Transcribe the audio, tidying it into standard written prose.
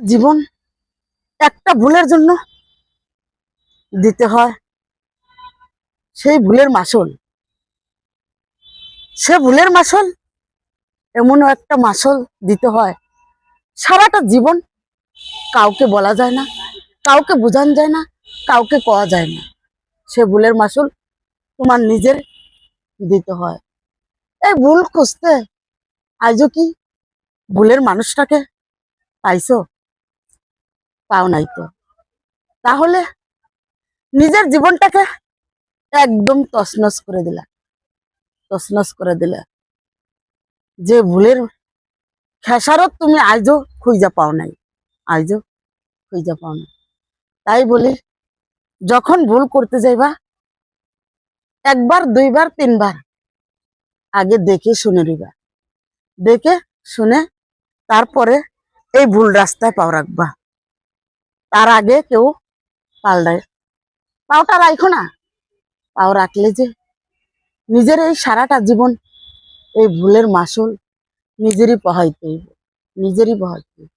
জীবন একটা ভুলের জন্য দিতে হয় সেই ভুলের মাসুল। সে ভুলের মাসুল এমনও একটা মাসুল দিতে হয় সারাটা জীবন কাউকে বলা যায় না, কাউকে বোঝানো যায় না, কাউকে কওয়া যায় না। সে ভুলের মাসুল তোমার নিজের দিতে হয়। এই ভুল খুঁজতে আজও কি ভুলের মানুষটাকে পাইছো? পাও নাই তো। তাহলে নিজের জীবনটাকে একদম তছনছ করে দিলা, তছনছ করে দিলা। যে ভুলের খেসারত তুমি আজও খুঁজা পাও নাই, আজও খুঁজা পাও না। তাই বলি, যখন ভুল করতে যাইবা একবার, দুইবার, তিনবার আগে দেখে শুনে নিবা, দেখে শুনে তারপরে এই ভুল রাস্তায় পাও রাখবা। তার আগে কেউ পাল্টায় পাওটা রাখো না। পাও রাখলে যে নিজের এই সারাটা জীবন এই ভুলের মাসুল নিজেরই বহাইতে হইব, নিজেরই বহাইতে হইব।